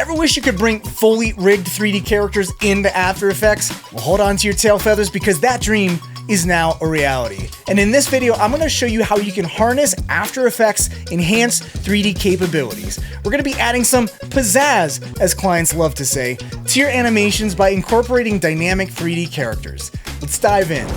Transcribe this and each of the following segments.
Ever wish you could bring fully rigged 3D characters into After Effects? Well, hold on to your tail feathers because that dream is now a reality. And in this video, I'm gonna show you how you can harness After Effects' enhanced 3D capabilities. We're gonna be adding some pizzazz, as clients love to say, to your animations by incorporating dynamic 3D characters. Let's dive in.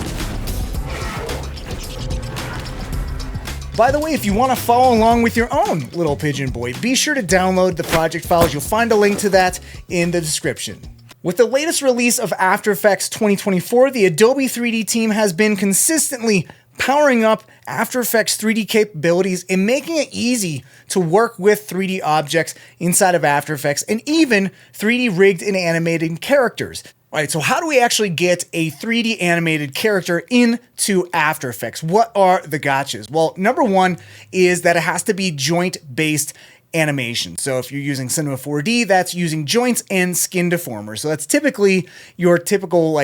By the way, if you want to follow along with your own little pigeon boy, be sure to download the project files. You'll find a link to that in the description. With the latest release of After Effects 2024, the Adobe 3D team has been consistently powering up After Effects 3D capabilities and making it easy to work with 3D objects inside of After Effects and even 3D rigged and animated characters. All right, so how do we actually get a 3D animated character into After Effects? What are the gotchas? Well, number one is that it has to be joint-based animation. So if you're using Cinema4D, that's using joints and skin deformers. So that's typically your typical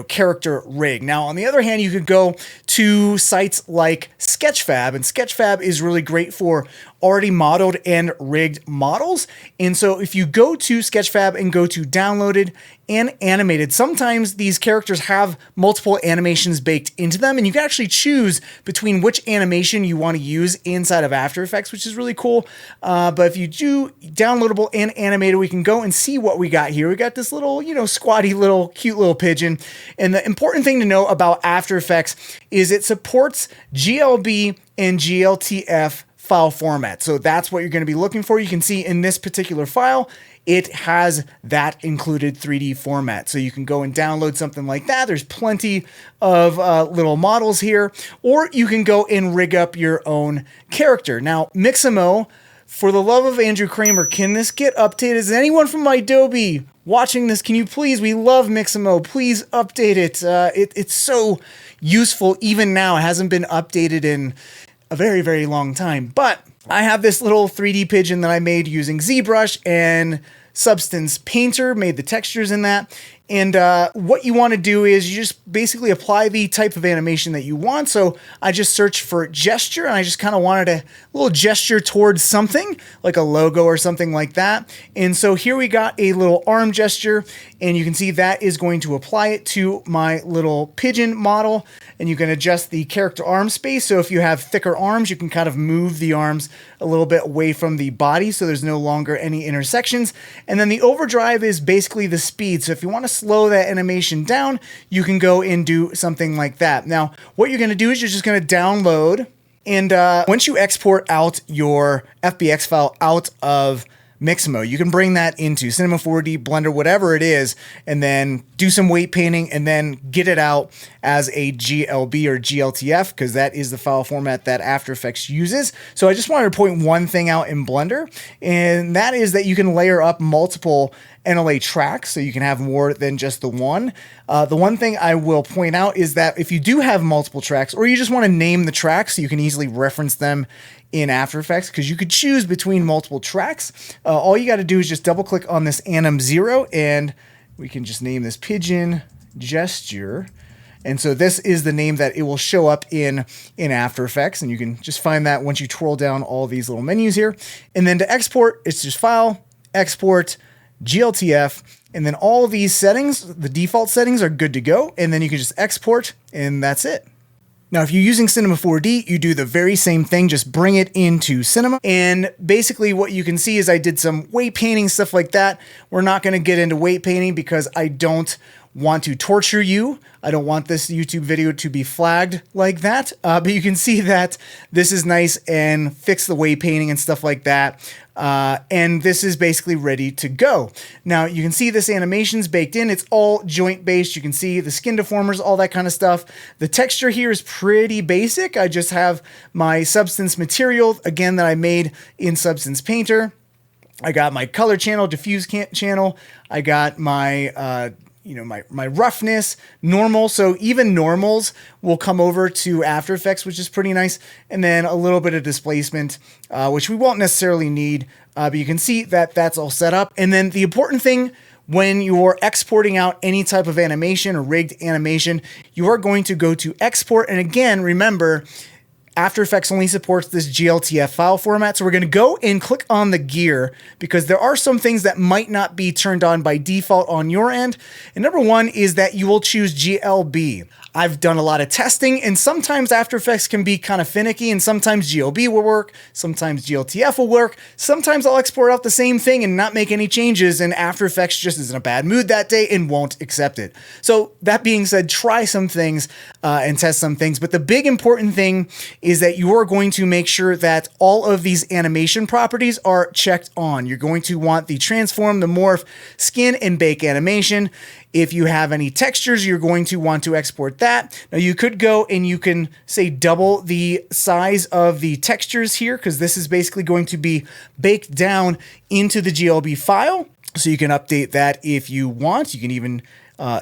character rig. Now, on the other hand, you could go to sites like Sketchfab, and Sketchfab is really great for already modeled and rigged models. And so if you go to Sketchfab and go to downloaded and animated, sometimes these characters have multiple animations baked into them, and you can actually choose between which animation you want to use inside of After Effects, which is really cool. But if you do downloadable and animated, we can go and see what we got here. We got this little, squatty little, cute little pigeon. And the important thing to know about After Effects is it supports GLB and GLTF file format. So that's what you're going to be looking for. You can see in this particular file, it has that included 3D format. So you can go and download something like that. There's plenty of little models here, or you can go and rig up your own character. Now, Mixamo, for the love of Andrew Kramer, can this get updated? Is anyone from Adobe watching this? Can you please, we love Mixamo, please update it. It's so useful even now. It hasn't been updated in a very, very long time. But I have this little 3D pigeon that I made using ZBrush and Substance Painter, made the textures in that. And what you want to do is you just basically apply the type of animation that you want. So I just searched for gesture, and I just kind of wanted a little gesture towards something, like a logo or something like that. And so here we got a little arm gesture, and you can see that is going to apply it to my little pigeon model. And you can adjust the character arm space. So if you have thicker arms, you can kind of move the arms a little bit away from the body, so there's no longer any intersections. And then the overdrive is basically the speed. So if you want to slow that animation down, you can go and do something like that. Now, what you're going to do is you're just going to download, and once you export out your FBX file out of Mixamo, you can bring that into Cinema4D, Blender, whatever it is, and then do some weight painting and then get it out as a GLB or GLTF, because that is the file format that After Effects uses. So I just wanted to point one thing out in Blender, and that is that you can layer up multiple NLA tracks, so you can have more than just the one. The one thing I will point out is that if you do have multiple tracks, or you just want to name the tracks so you can easily reference them in After Effects, because you could choose between multiple tracks, all you got to do is just double click on this Anim 0, and we can just name this pigeon gesture. And so this is the name that it will show up in After Effects, and you can just find that once you twirl down all these little menus here. And then to export, it's just File, Export, GLTF, and then all of these settings, the default settings, are good to go, and then you can just export, and that's it. Now, if you're using Cinema4D, you do the very same thing, just bring it into Cinema. And basically what you can see is I did some weight painting, stuff like that. We're not gonna get into weight painting because I don't want to torture you. I don't want this YouTube video to be flagged like that. But you can see that this is nice and fix the weight painting and stuff like that. And this is basically ready to go. Now you can see this animation's baked in. It's all joint based. You can see the skin deformers, all that kind of stuff. The texture here is pretty basic. I just have my substance material, again, that I made in Substance Painter. I got my color channel, diffuse channel. I got my my roughness, normal. So even normals will come over to After Effects, which is pretty nice. And then a little bit of displacement, which we won't necessarily need, but you can see that that's all set up. And then the important thing when you're exporting out any type of animation or rigged animation, you are going to go to export. And again, remember, After Effects only supports this GLTF file format. So we're going to go and click on the gear because there are some things that might not be turned on by default on your end. And number one is that you will choose GLB. I've done a lot of testing, and sometimes After Effects can be kind of finicky, and sometimes GLB will work, sometimes GLTF will work, sometimes I'll export out the same thing and not make any changes, and After Effects just is in a bad mood that day and won't accept it. So that being said, try some things and test some things, but the big important thing is that you are going to make sure that all of these animation properties are checked on. You're going to want the transform, the morph, skin, and bake animation. If you have any textures, you're going to want to export that. Now you could go and you can say double the size of the textures here because this is basically going to be baked down into the GLB file. So you can update that if you want. You can even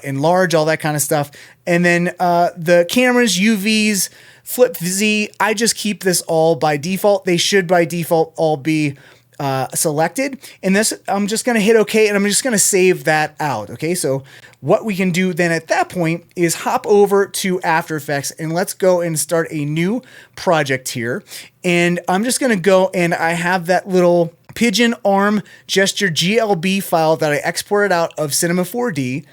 enlarge, all that kind of stuff. And then the cameras, UVs, Flip Z, I just keep this all by default. They should by default all be selected, and this I'm just going to hit OK, and I'm just going to save that out. Okay, so what we can do then at that point is hop over to After Effects and let's go and start a new project here. And I'm just going to go, and I have that little pigeon arm gesture GLB file that I exported out of Cinema4D.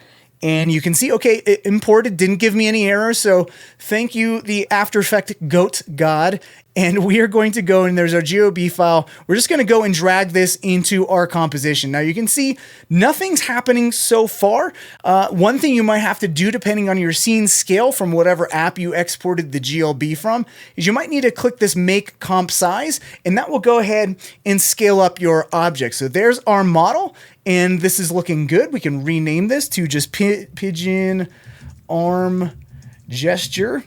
And you can see, okay, it imported, didn't give me any errors. So thank you, the After Effects goat god. And we are going to go, and there's our GOB file. We're just going to go and drag this into our composition. Now you can see nothing's happening so far. One thing you might have to do, depending on your scene scale from whatever app you exported the GLB from, is you might need to click this make comp size, and that will go ahead and scale up your object. So there's our model, and this is looking good. We can rename this to just pigeon arm gesture.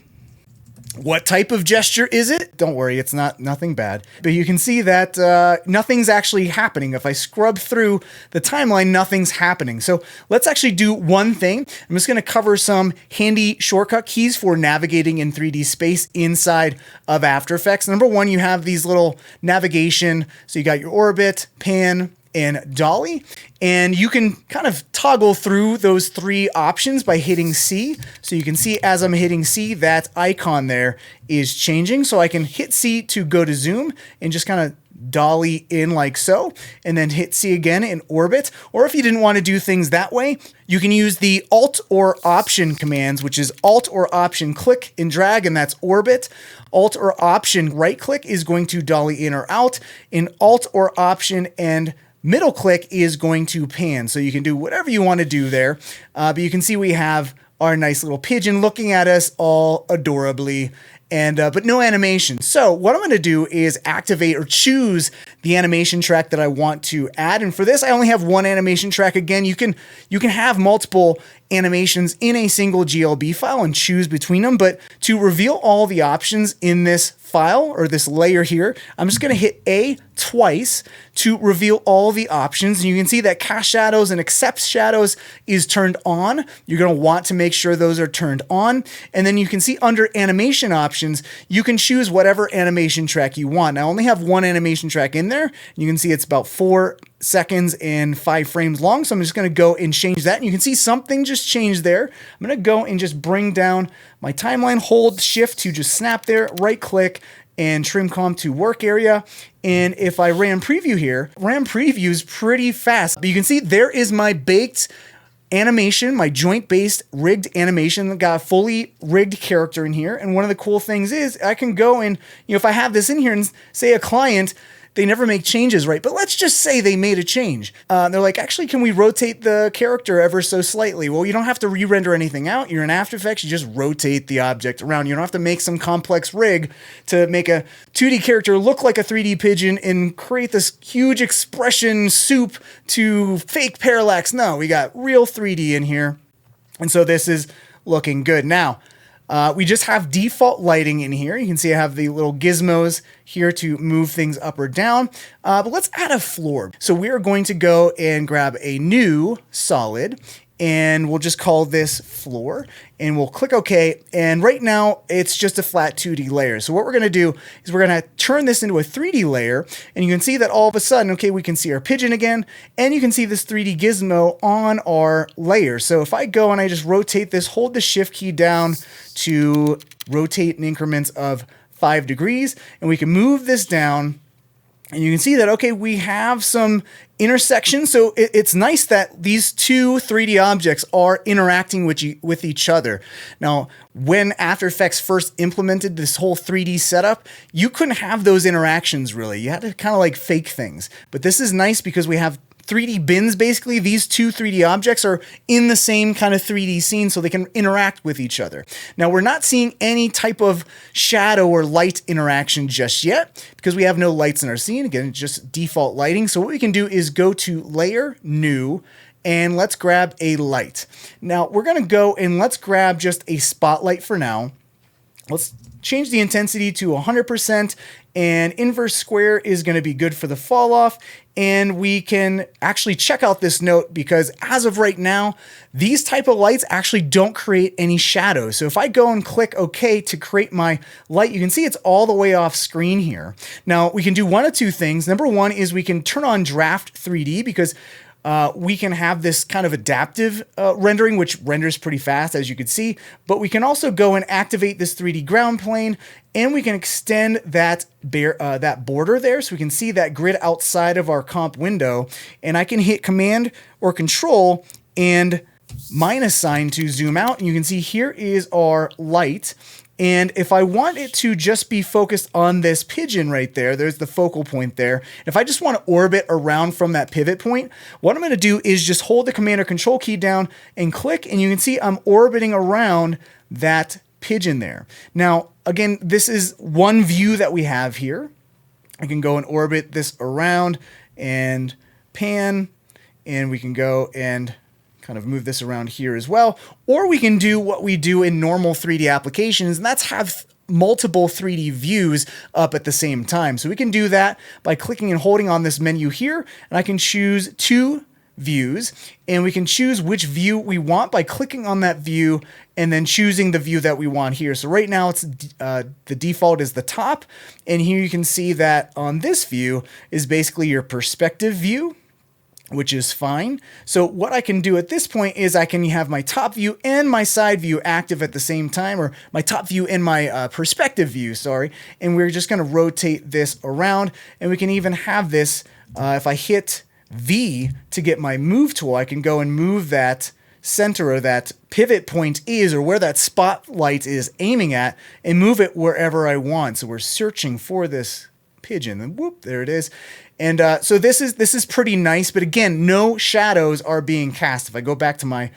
What type of gesture is it? Don't worry, it's nothing bad. But you can see that nothing's actually happening. If I scrub through the timeline, nothing's happening. So let's actually do one thing. I'm just going to cover some handy shortcut keys for navigating in 3D space inside of After Effects. Number one, you have these little navigation. So you got your orbit, pan, and dolly, and you can kind of toggle through those three options by hitting C. So you can see as I'm hitting C, that icon there is changing. So I can hit C to go to zoom and just kind of dolly in like so, and then hit C again in orbit. Or if you didn't want to do things that way, you can use the Alt or Option commands, which is Alt or Option click and drag, and that's orbit. Alt or Option right click is going to dolly in or out, and Alt or Option and middle click is going to pan. So you can do whatever you want to do there. But you can see we have our nice little pigeon looking at us all adorably, and but no animation. So what I'm going to do is activate or choose the animation track that I want to add. And for this, I only have one animation track. Again, you can have multiple animations in a single GLB file and choose between them. But to reveal all the options in this file or this layer here, I'm just going to hit A twice to reveal all the options. And you can see that cast shadows and accept shadows is turned on. You're going to want to make sure those are turned on. And then you can see under animation options, you can choose whatever animation track you want. Now, I only have one animation track in there. You can see it's about 4 seconds and 5 frames long. So I'm just going to go and change that. And you can see something just changed there. I'm going to go and just bring down my timeline, hold shift to just snap there, right click and trim comp to work area. And if I RAM preview here, RAM previews pretty fast. But you can see there is my baked animation, my joint-based rigged animation that got a fully rigged character in here. And one of the cool things is I can go and, if I have this in here and say a client, they never make changes, right? But let's just say they made a change. They're like, actually, can we rotate the character ever so slightly? Well, you don't have to re-render anything out. You're in After Effects, you just rotate the object around. You don't have to make some complex rig to make a 2D character look like a 3D pigeon and create this huge expression soup to fake parallax. No, we got real 3D in here. And so this is looking good. Now, we just have default lighting in here. You can see I have the little gizmos here to move things up or down. But let's add a floor. So we are going to go and grab a new solid, and we'll just call this floor, and we'll click OK. And right now it's just a flat 2D layer. So what we're going to do is we're going to turn this into a 3D layer, and you can see that all of a sudden, okay, we can see our pigeon again, and you can see this 3D gizmo on our layer. So if I go and I just rotate this, hold the shift key down to rotate in increments of 5 degrees, and we can move this down. And you can see that, okay, we have some intersections. So it's nice that these two 3D objects are interacting with each other. Now, when After Effects first implemented this whole 3D setup, you couldn't have those interactions really. You had to kind of like fake things. But this is nice because we have 3D bins, basically. These two 3D objects are in the same kind of 3D scene, so they can interact with each other. Now, we're not seeing any type of shadow or light interaction just yet because we have no lights in our scene. Again, it's just default lighting. So what we can do is go to Layer, New, and let's grab a light. Now, we're going to go and let's grab just a spotlight for now. Let's change the intensity to 100%, and inverse square is going to be good for the fall off. And we can actually check out this note because as of right now, these type of lights actually don't create any shadows. So if I go and click OK to create my light, you can see it's all the way off screen here. Now we can do one of two things. Number one is we can turn on Draft 3D because we can have this kind of adaptive rendering, which renders pretty fast, as you can see. But we can also go and activate this 3D ground plane, and we can extend that border there, so we can see that grid outside of our comp window. And I can hit Command or Control and minus sign to zoom out, and you can see here is our light. And if I want it to just be focused on this pigeon right there, there's the focal point there. If I just want to orbit around from that pivot point, what I'm going to do is just hold the Command or Control key down and click, and you can see I'm orbiting around that pigeon there. Now, again, this is one view that we have here. I can go and orbit this around and pan, and we can go and kind of move this around here as well. Or we can do what we do in normal 3D applications, and that's have multiple 3D views up at the same time. So we can do that by clicking and holding on this menu here, and I can choose two views, and we can choose which view we want by clicking on that view and then choosing the view that we want here. So right now it's the default is the top, and here you can see that on this view is basically your perspective view, which is fine. So what I can do at this point is I can have my top view and my side view active at the same time, or my top view and my perspective view, sorry. And we're just gonna rotate this around, and we can even have this, if I hit V to get my move tool, I can go and move that center or that pivot point is, or where that spotlight is aiming at, and move it wherever I want. So we're searching for this pigeon, and whoop, there it is. And so this is pretty nice, but again, no shadows are being cast. If I go back to my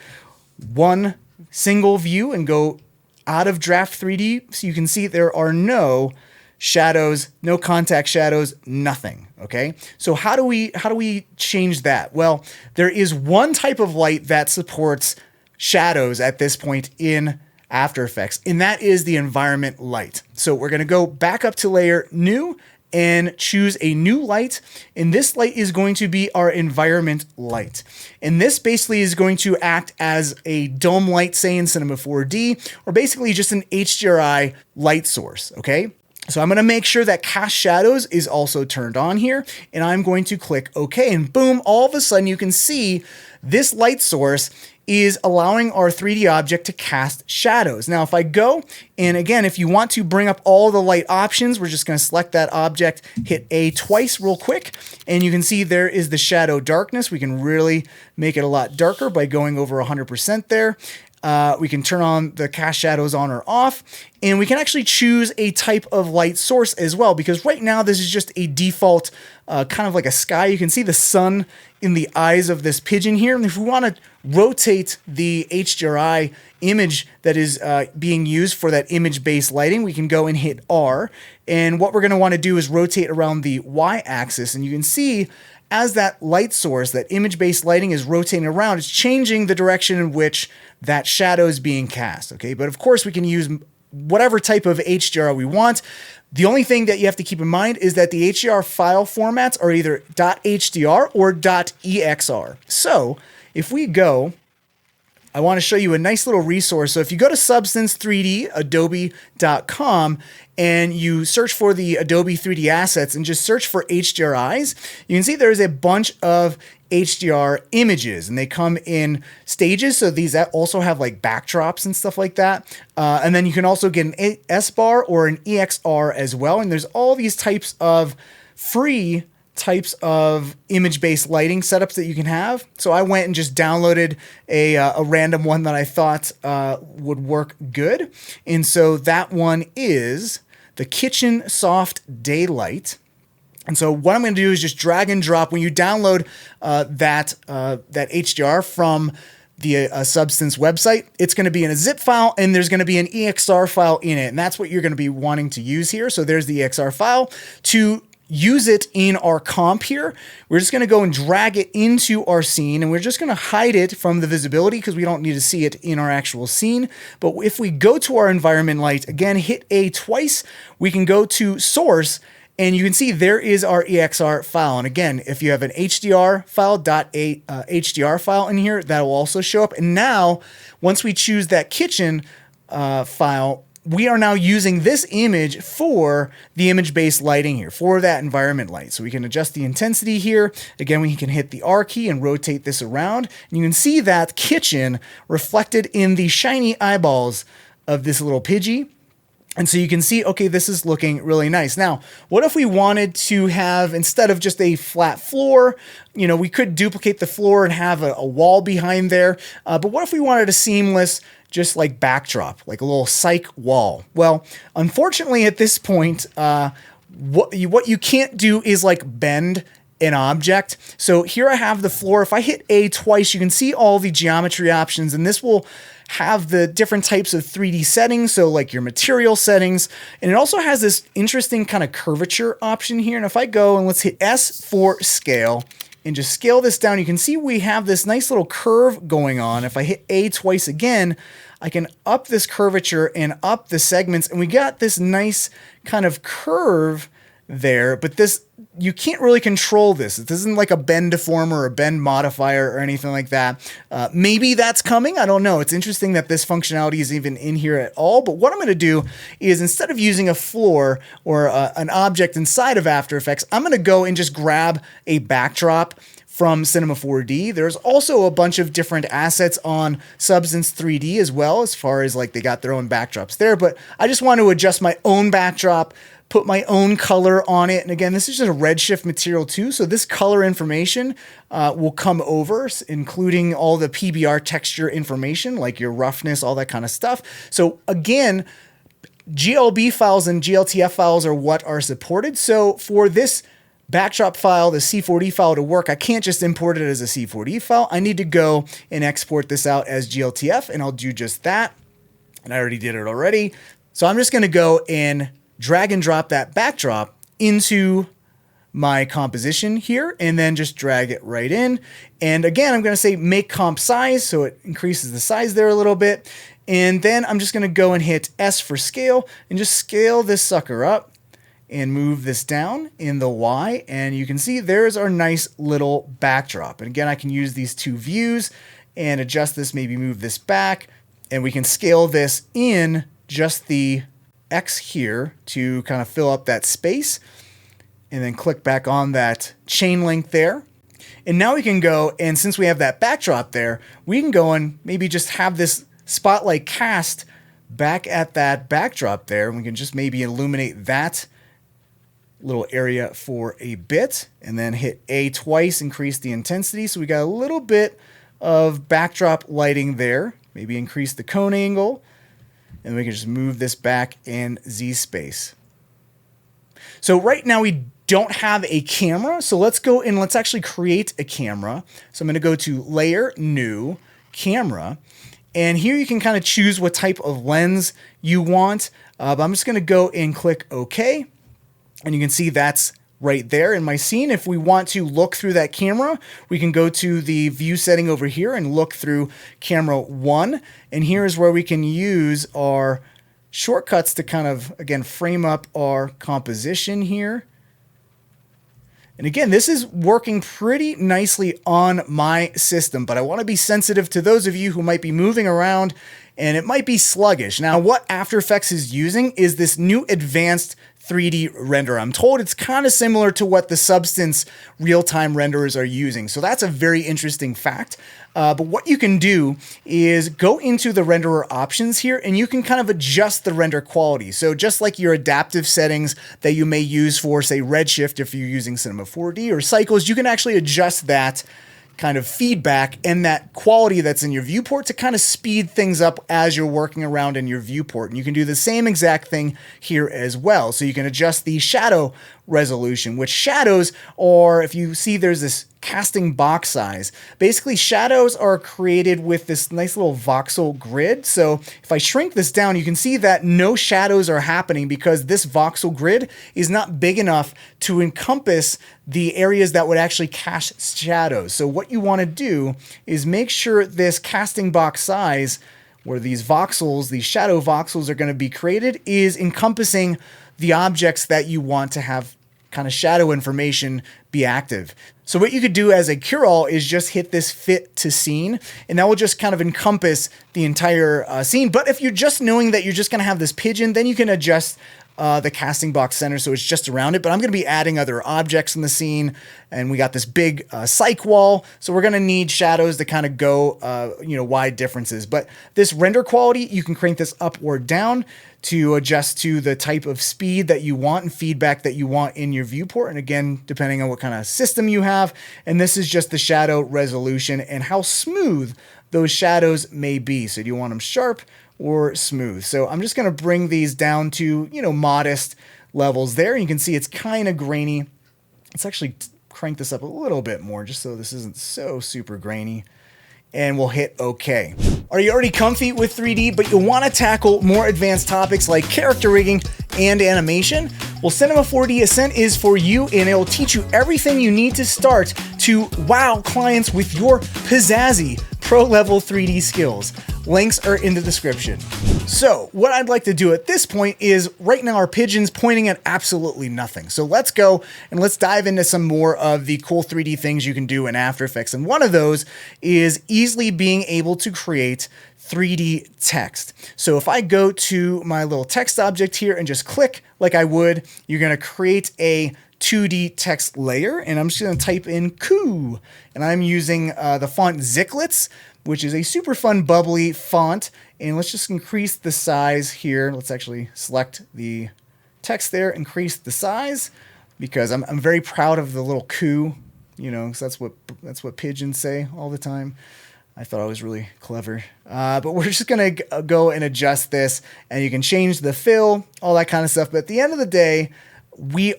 one single view and go out of Draft 3D, so you can see there are no shadows, no contact shadows, nothing. Okay, so how do we change that? Well, there is one type of light that supports shadows at this point in After Effects, and that is the environment light. So we're going to go back up to Layer, New, and choose a new light, and this light is going to be our environment light. And this basically is going to act as a dome light, say in Cinema 4D, or basically just an HDRI light source, okay? So I'm gonna make sure that cast shadows is also turned on here, and I'm going to click OK, and boom, all of a sudden you can see this light source is allowing our 3D object to cast shadows. Now, if I go, and again, if you want to bring up all the light options, we're just gonna select that object, hit A twice real quick, and you can see there is the shadow darkness. We can really make it a lot darker by going over 100% there. We can turn on the cast shadows on or off, and we can actually choose a type of light source as well, because right now this is just a default kind of like a sky. You can see the sun in the eyes of this pigeon here, and if we want to rotate the HDRI image that is being used for that image-based lighting, we can go and hit R, and what we're going to want to do is rotate around the Y-axis, and you can see as that light source, that image-based lighting is rotating around, it's changing the direction in which that shadow is being cast, okay? But of course, we can use whatever type of HDR we want. The only thing that you have to keep in mind is that the HDR file formats are either .hdr or .exr. So if we go I want to show you a nice little resource. So if you go to substance3dadobe.com and you search for the Adobe 3D assets and just search for HDRIs, you can see there's a bunch of HDR images and they come in stages. So these also have like backdrops and stuff like that. And then you can also get an S-bar or an EXR as well. And there's all these types of free types of image-based lighting setups that you can have. So I went and just downloaded a random one that I thought would work good. And so that one is the Kitchen Soft Daylight. And so what I'm going to do is just drag and drop. When you download that HDR from the Substance website, it's going to be in a zip file and there's going to be an EXR file in it. And that's what you're going to be wanting to use here. So there's the EXR file. To use it in our comp here, we're just going to go and drag it into our scene, and we're just going to hide it from the visibility because we don't need to see it in our actual scene. But if we go to our environment light, again, hit A twice, we can go to source, and you can see there is our EXR file. And again, if you have an HDR file, .hdr file in here, that will also show up. And now, once we choose that kitchen file, we are now using this image for the image-based lighting here, for that environment light. So we can adjust the intensity here. Again, we can hit the R key and rotate this around. And you can see that kitchen reflected in the shiny eyeballs of this little Pidgey. And so you can see, okay, this is looking really nice. Now, what if we wanted to have, instead of just a flat floor, you know, we could duplicate the floor and have a wall behind there. But what if we wanted a seamless, just like backdrop, like a little cyc wall? Well, unfortunately at this point, what you can't do is like bend an object. So here I have the floor. If I hit A twice, you can see all the geometry options, and this will have the different types of 3D settings. So like your material settings, and it also has this interesting kind of curvature option here. And if I go and let's hit S for scale and just scale this down, you can see we have this nice little curve going on. If I hit A twice again, I can up this curvature and up the segments, and we got this nice kind of curve there, but this, you can't really control this. It isn't like a bend deformer or a bend modifier or anything like that. Maybe that's coming. I don't know. It's interesting that this functionality is even in here at all. But what I'm going to do is, instead of using a floor or an object inside of After Effects, I'm going to go and just grab a backdrop from Cinema4D. There's also a bunch of different assets on Substance 3D as well, as far as like they got their own backdrops there. But I just want to adjust my own backdrop, put my own color on it. And again, this is just a redshift material too. So this color information will come over, including all the PBR texture information, like your roughness, all that kind of stuff. So again, GLB files and GLTF files are what are supported. So for this backdrop file, the C4D file to work, I can't just import it as a C4D file. I need to go and export this out as GLTF, and I'll do just that. And I already did it already. So I'm just going to go and drag and drop that backdrop into my composition here, and then just drag it right in. And again, I'm going to say make comp size, so it increases the size there a little bit. And then I'm just going to go and hit S for scale and just scale this sucker up and move this down in the Y. And you can see there's our nice little backdrop. And again, I can use these two views and adjust this, maybe move this back, and we can scale this in just the X here to kind of fill up that space, and then click back on that chain link there. And now we can go, and since we have that backdrop there, we can go and maybe just have this spotlight cast back at that backdrop there. And we can just maybe illuminate that little area for a bit, and then hit A twice, increase the intensity. So we got a little bit of backdrop lighting there. Maybe increase the cone angle, and we can just move this back in Z space. So right now we don't have a camera, so let's go and let's actually create a camera. So I'm going to go to Layer, New, Camera, and here you can kind of choose what type of lens you want. But I'm just going to go and click OK, and you can see that's right there in my scene. If we want to look through that camera, we can go to the view setting over here and look through camera 1. And here is where we can use our shortcuts to kind of, again, frame up our composition here. And again, this is working pretty nicely on my system, but I want to be sensitive to those of you who might be moving around and it might be sluggish. Now, what After Effects is using is this new advanced 3D renderer. I'm told it's kind of similar to what the Substance real-time renderers are using. So that's a very interesting fact. But what you can do is go into the renderer options here and you can kind of adjust the render quality. So just like your adaptive settings that you may use for, say, Redshift if you're using Cinema 4D or Cycles, you can actually adjust that kind of feedback and that quality that's in your viewport to kind of speed things up as you're working around in your viewport. And you can do the same exact thing here as well. So you can adjust the shadow resolution, which shadows are, if you see there's this casting box size, basically shadows are created with this nice little voxel grid. So if I shrink this down, you can see that no shadows are happening because this voxel grid is not big enough to encompass the areas that would actually cast shadows. So what you want to do is make sure this casting box size, where these voxels, these shadow voxels are going to be created, is encompassing the objects that you want to have kind of shadow information be active. So what you could do as a cure-all is just hit this fit to scene, and that will just kind of encompass the entire scene. But if you're just knowing that you're just going to have this pigeon, then you can adjust the casting box center so it's just around it. But I'm going to be adding other objects in the scene, and we got this big cyc wall, so we're going to need shadows to kind of go wide differences. But this render quality, you can crank this up or down to adjust to the type of speed that you want and feedback that you want in your viewport. And again, depending on what kind of system you have. And this is just the shadow resolution and how smooth those shadows may be. So do you want them sharp or smooth? So I'm just going to bring these down to, modest levels there. You can see it's kind of grainy. Let's actually crank this up a little bit more just so this isn't so super grainy. And we'll hit OK. Are you already comfy with 3D, but you'll want to tackle more advanced topics like character rigging and animation? Well, Cinema4D Ascent is for you, and it'll teach you everything you need to start to wow clients with your pizzazzy pro-level 3D skills. Links are in the description. So what I'd like to do at this point is, right now our pigeon's pointing at absolutely nothing. So let's go and let's dive into some more of the cool 3D things you can do in After Effects. And one of those is easily being able to create 3D text. So if I go to my little text object here and just click like I would, you're going to create a 2D text layer, and I'm just going to type in "coo," and I'm using the font Zicklets, which is a super fun bubbly font. And let's just increase the size here. Let's actually select the text there, increase the size, because I'm very proud of the little "coo," because that's what pigeons say all the time. I thought I was really clever. But we're just going to go and adjust this, and you can change the fill, all that kind of stuff. But at the end of the day, we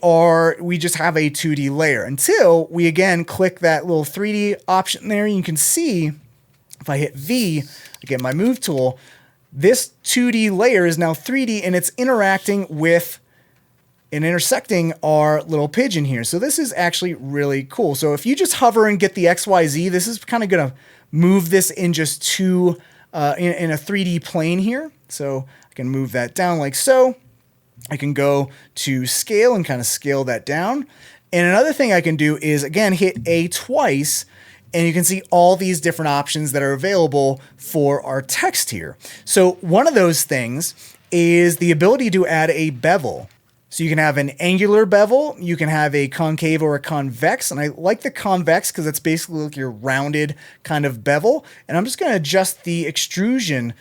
just have a 2D layer until we again click that little 3D option there. You can see if I hit V, again, my move tool, this 2D layer is now 3D, and it's interacting with and intersecting our little pigeon here. So this is actually really cool. So if you just hover and get the XYZ, this is kind of going to move this in just two, in a 3D plane here. So I can move that down like so. I can go to scale and kind of scale that down. And another thing I can do is, again, hit A twice, and you can see all these different options that are available for our text here. So one of those things is the ability to add a bevel. So you can have an angular bevel, you can have a concave or a convex, and I like the convex because it's basically like your rounded kind of bevel. And I'm just going to adjust the extrusion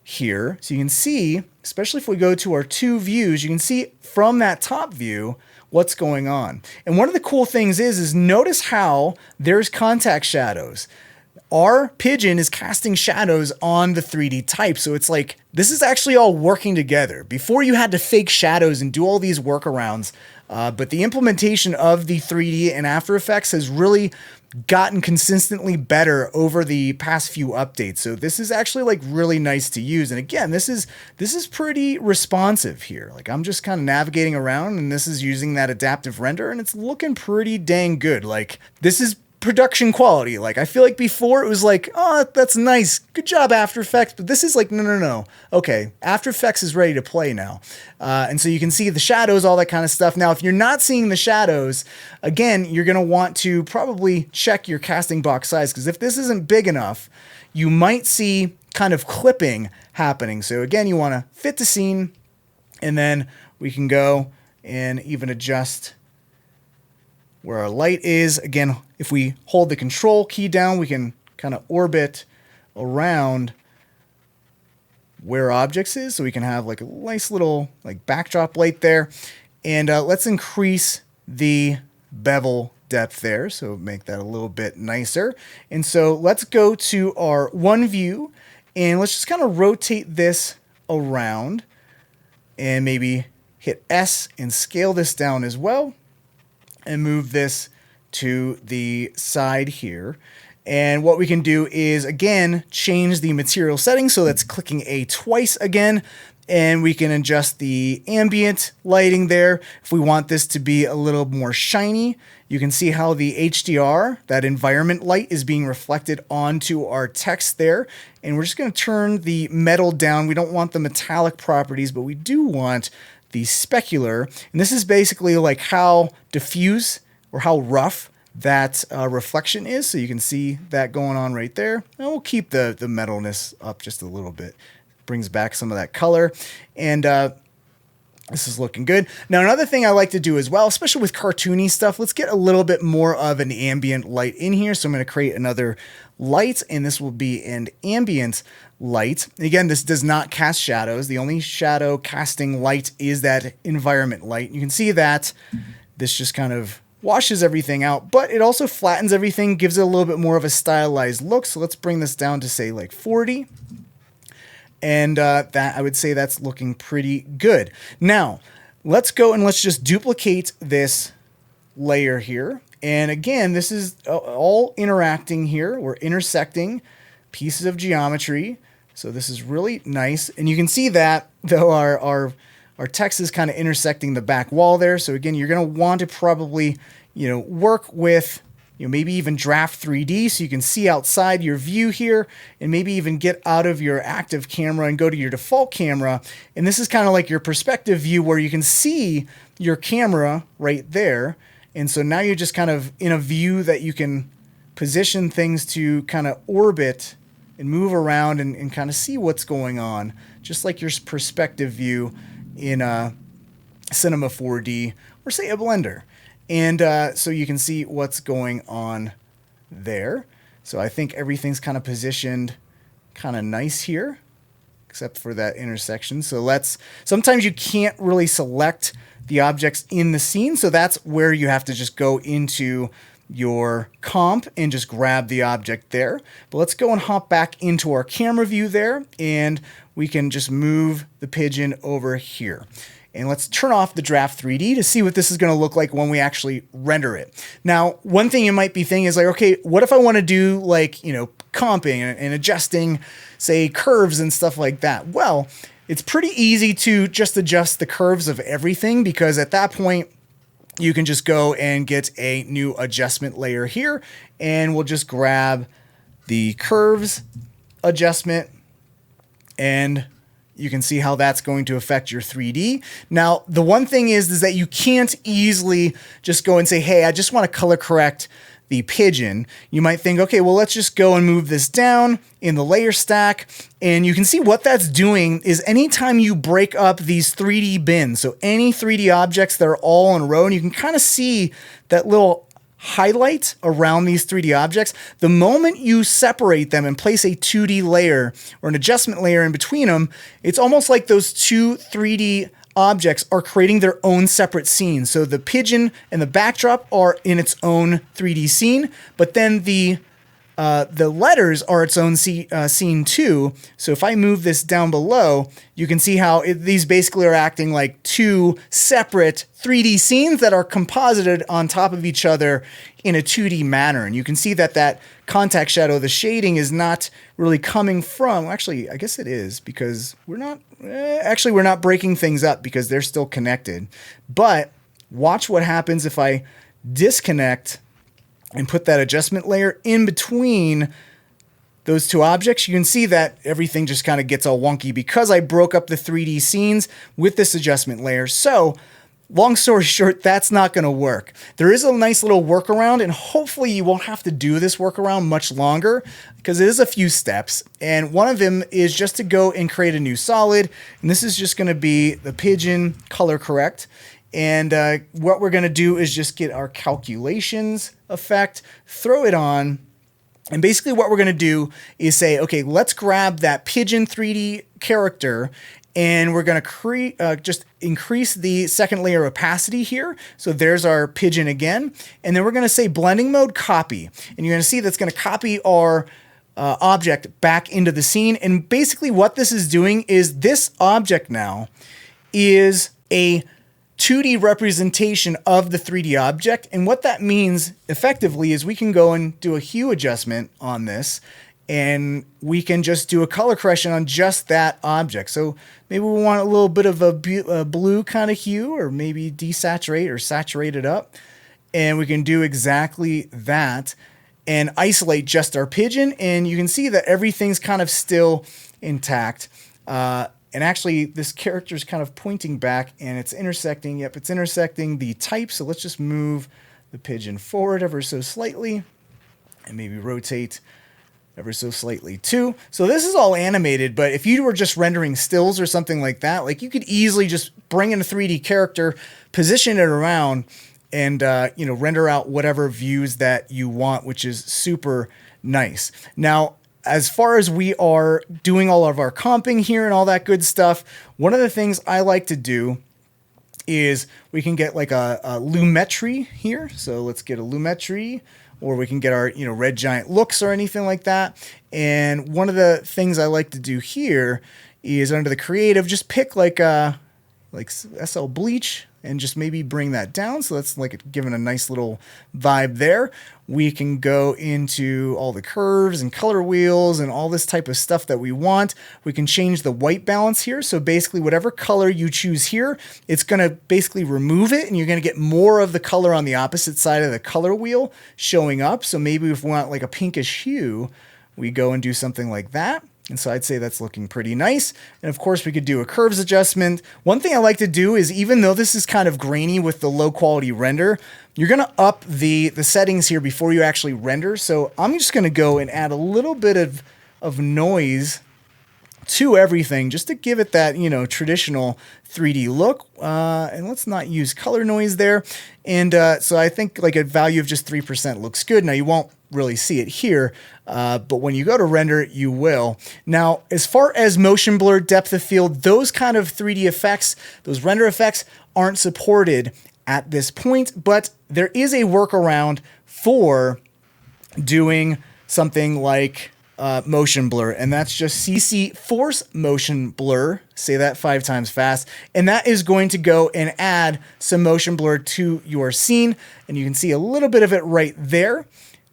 here so you can see, especially if we go to our two views, you can see from that top view what's going on. And one of the cool things is notice how there's contact shadows. Our pigeon is casting shadows on the 3D type. So it's like, this is actually all working together. Before you had to fake shadows and do all these workarounds, but the implementation of the 3D in After Effects has really gotten consistently better over the past few updates. So this is actually like really nice to use. And again, this is pretty responsive here. Like I'm just kind of navigating around, and this is using that adaptive render, and it's looking pretty dang good. Like this is production quality. Like, I feel like before it was like, oh, that's nice, good job After Effects, but this is like, no. Okay, After Effects is ready to play now. And so you can see the shadows, all that kind of stuff. Now, if you're not seeing the shadows, again, you're gonna want to probably check your casting box size, because if this isn't big enough, you might see kind of clipping happening. So again, you wanna fit the scene, and then we can go and even adjust where our light is. Again, if we hold the control key down, we can kind of orbit around where objects is, so we can have like a nice little like backdrop light there. And let's increase the bevel depth there, so make that a little bit nicer. And so let's go to our one view, and let's just kind of rotate this around, and maybe hit S and scale this down as well, and move this to the side here. And what we can do is, again, change the material settings. So that's clicking A twice again, and we can adjust the ambient lighting there. If we want this to be a little more shiny, you can see how the HDR, that environment light, is being reflected onto our text there. And we're just gonna turn the metal down. We don't want the metallic properties, but we do want the specular, and this is basically like how diffuse or how rough that reflection is. So you can see that going on right there. And we'll keep the metalness up just a little bit. Brings back some of that color, and this is looking good. Now, another thing I like to do as well, especially with cartoony stuff, let's get a little bit more of an ambient light in here. So I'm going to create another light, and this will be an ambient light. Again, this does not cast shadows. The only shadow casting light is that environment light. You can see that this just kind of washes everything out, but it also flattens everything, gives it a little bit more of a stylized look. So let's bring this down to say like 40. And that, I would say that's looking pretty good. Now, let's go and let's just duplicate this layer here. And again, this is all interacting here. We're intersecting pieces of geometry. So this is really nice. And you can see that though our text is kind of intersecting the back wall there. So again, you're going to want to probably, work with, maybe even draft 3D so you can see outside your view here, and maybe even get out of your active camera and go to your default camera. And this is kind of like your perspective view where you can see your camera right there. And so now you're just kind of in a view that you can position things to kind of orbit and move around and kind of see what's going on, just like your perspective view in Cinema4D or say a Blender. And so you can see what's going on there. So I think everything's kind of positioned kind of nice here, except for that intersection. So sometimes you can't really select the objects in the scene. So that's where you have to just go into your comp and just grab the object there. But let's go and hop back into our camera view there, and we can just move the pigeon over here. And let's turn off the draft 3D to see what this is going to look like when we actually render it. Now, one thing you might be thinking is like, okay, what if I want to do like, comping and adjusting, say, curves and stuff like that? Well, it's pretty easy to just adjust the curves of everything, because at that point, you can just go and get a new adjustment layer here, and we'll just grab the curves adjustment, and you can see how that's going to affect your 3D. Now, the one thing is that you can't easily just go and say, hey, I just want to color correct the pigeon. You might think, okay, well, let's just go and move this down in the layer stack. And you can see what that's doing is anytime you break up these 3D bins, so any 3D objects that are all in a row, and you can kind of see that little highlight around these 3D objects, the moment you separate them and place a 2D layer or an adjustment layer in between them, it's almost like those two 3D objects are creating their own separate scenes. So the pigeon and the backdrop are in its own 3D scene, but then the letters are its own scene too. So if I move this down below, you can see how these basically are acting like two separate 3D scenes that are composited on top of each other in a 2D manner. And you can see that that contact shadow, the shading, is not really coming from, actually, I guess it is, because we're not breaking things up because they're still connected. But watch what happens if I disconnect and put that adjustment layer in between those two objects, you can see that everything just kind of gets all wonky because I broke up the 3D scenes with this adjustment layer. So long story short, that's not going to work. There is a nice little workaround, and hopefully you won't have to do this workaround much longer because it is a few steps. And one of them is just to go and create a new solid. And this is just going to be the pigeon color correct. And what we're going to do is just get our calculations effect, throw it on. And basically what we're going to do is say, okay, let's grab that pigeon 3D character and we're going to just increase the second layer opacity here. So there's our pigeon again. And then we're going to say blending mode copy. And you're going to see that's going to copy our object back into the scene. And basically what this is doing is this object now is a 2D representation of the 3D object. And what that means effectively is we can go and do a hue adjustment on this, and we can just do a color correction on just that object. So maybe we want a little bit of a blue kind of hue, or maybe desaturate or saturate it up. And we can do exactly that and isolate just our pigeon. And you can see that everything's kind of still intact. And actually, this character is kind of pointing back, and it's intersecting. Yep, it's intersecting the type. So let's just move the pigeon forward ever so slightly, and maybe rotate ever so slightly too. So this is all animated, but if you were just rendering stills or something like that, like you could easily just bring in a 3D character, position it around, and render out whatever views that you want, which is super nice. Now, as far as we are doing all of our comping here and all that good stuff, one of the things I like to do is we can get like a lumetri here. So let's get a lumetri, or we can get our red giant looks or anything like that. And one of the things I like to do here is under the creative, just pick like SL bleach and just maybe bring that down. So that's like giving a nice little vibe there. We can go into all the curves and color wheels and all this type of stuff that we want. We can change the white balance here. So basically whatever color you choose here, it's going to basically remove it, and you're going to get more of the color on the opposite side of the color wheel showing up. So maybe if we want like a pinkish hue, we go and do something like that. And so I'd say that's looking pretty nice. And of course we could do a curves adjustment. One thing I like to do is, even though this is kind of grainy with the low quality render, you're going to up the settings here before you actually render. So I'm just going to go and add a little bit of noise to everything just to give it that, traditional 3D look. And let's not use color noise there. And so I think like a value of just 3% looks good. Now you won't really see it here, but when you go to render, you will. Now, as far as motion blur, depth of field, those kind of 3D effects, those render effects aren't supported at this point, but there is a workaround for doing something like motion blur, and that's just CC force motion blur. Say that 5 times fast, and that is going to go and add some motion blur to your scene, and you can see a little bit of it right there,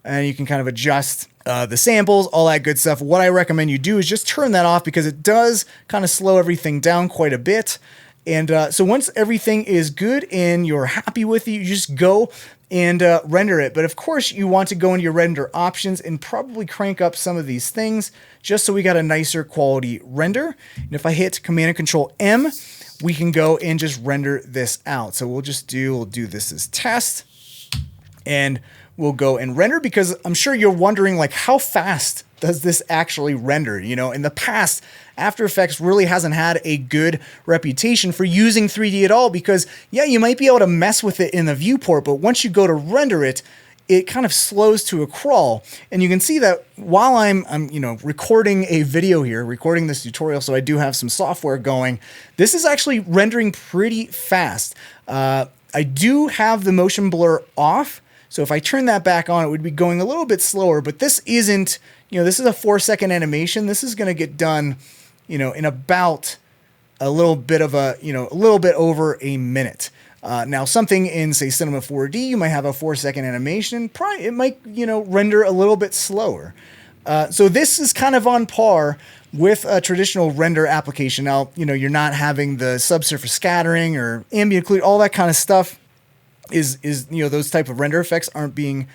and you can kind of adjust the samples, all that good stuff. What I recommend you do is just turn that off, because it does kind of slow everything down quite a bit. And so once everything is good and you're happy with it, you just go and render it. But of course, you want to go into your render options and probably crank up some of these things just so we got a nicer quality render. And if I hit Command and Control M, we can go and just render this out. So we'll do this as test, and we'll go and render, because I'm sure you're wondering, like, how fast does this actually render? In the past, After Effects really hasn't had a good reputation for using 3D at all, because yeah, you might be able to mess with it in the viewport, but once you go to render it, it kind of slows to a crawl. And you can see that while I'm recording a video here, recording this tutorial, so I do have some software going, this is actually rendering pretty fast. I do have the motion blur off, so if I turn that back on, it would be going a little bit slower, but this isn't, this is a 4-second animation. This is going to get done, in about a little bit over a minute. Now something in, say, Cinema4D, you might have a 4-second animation. Probably it might, render a little bit slower. So this is kind of on par with a traditional render application. Now, you're not having the subsurface scattering or ambient occlude, all that kind of stuff is those type of render effects aren't being,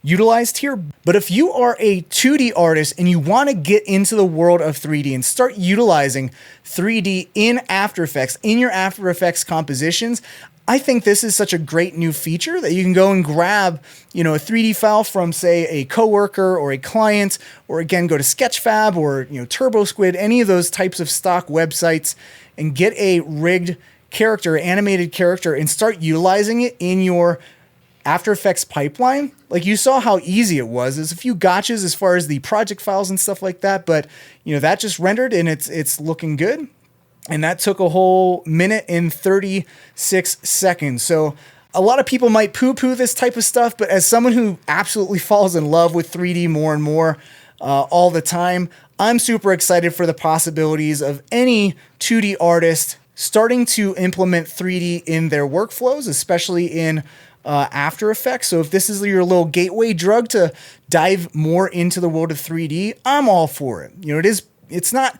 utilized here. But if you are a 2D artist and you want to get into the world of 3D and start utilizing 3D in After Effects, in your After Effects compositions, I think this is such a great new feature that you can go and grab, a 3D file from, say, a coworker or a client, or again, go to Sketchfab or, TurboSquid, any of those types of stock websites, and get a rigged character, animated character, and start utilizing it in your After Effects pipeline. Like, you saw how easy it was. There's a few gotchas as far as the project files and stuff like that, but that just rendered and it's looking good. And that took a whole minute and 36 seconds. So a lot of people might poo-poo this type of stuff, but as someone who absolutely falls in love with 3D more and more all the time, I'm super excited for the possibilities of any 2D artist starting to implement 3D in their workflows, especially in After Effects. So if this is your little gateway drug to dive more into the world of 3D, I'm all for it. It's not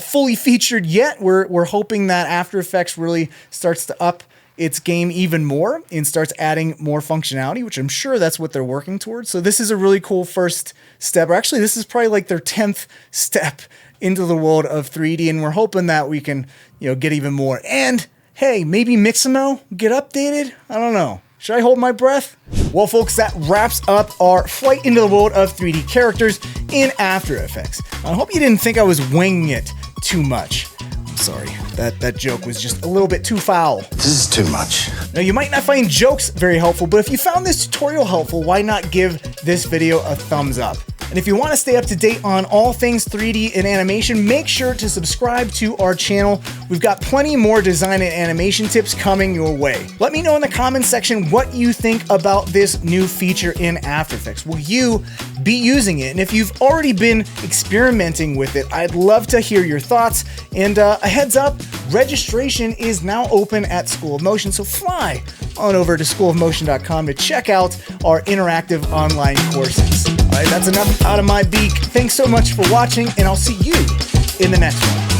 fully featured yet. We're hoping that After Effects really starts to up its game even more and starts adding more functionality, which I'm sure that's what they're working towards. So this is a really cool first step. Or actually, this is probably like their 10th step into the world of 3D, and we're hoping that we can, get even more. And hey, maybe Mixamo get updated? I don't know. Should I hold my breath? Well, folks, that wraps up our flight into the world of 3D characters in After Effects. I hope you didn't think I was winging it too much. I'm sorry, that joke was just a little bit too foul. This is too much. Now, you might not find jokes very helpful, but if you found this tutorial helpful, why not give this video a thumbs up? And if you want to stay up to date on all things 3D and animation, make sure to subscribe to our channel. We've got plenty more design and animation tips coming your way. Let me know in the comments section what you think about this new feature in After Effects. Will you be using it? And if you've already been experimenting with it, I'd love to hear your thoughts. And a heads up, registration is now open at School of Motion, so fly on over to schoolofmotion.com to check out our interactive online courses. All right, that's enough out of my beak. Thanks so much for watching, and I'll see you in the next one.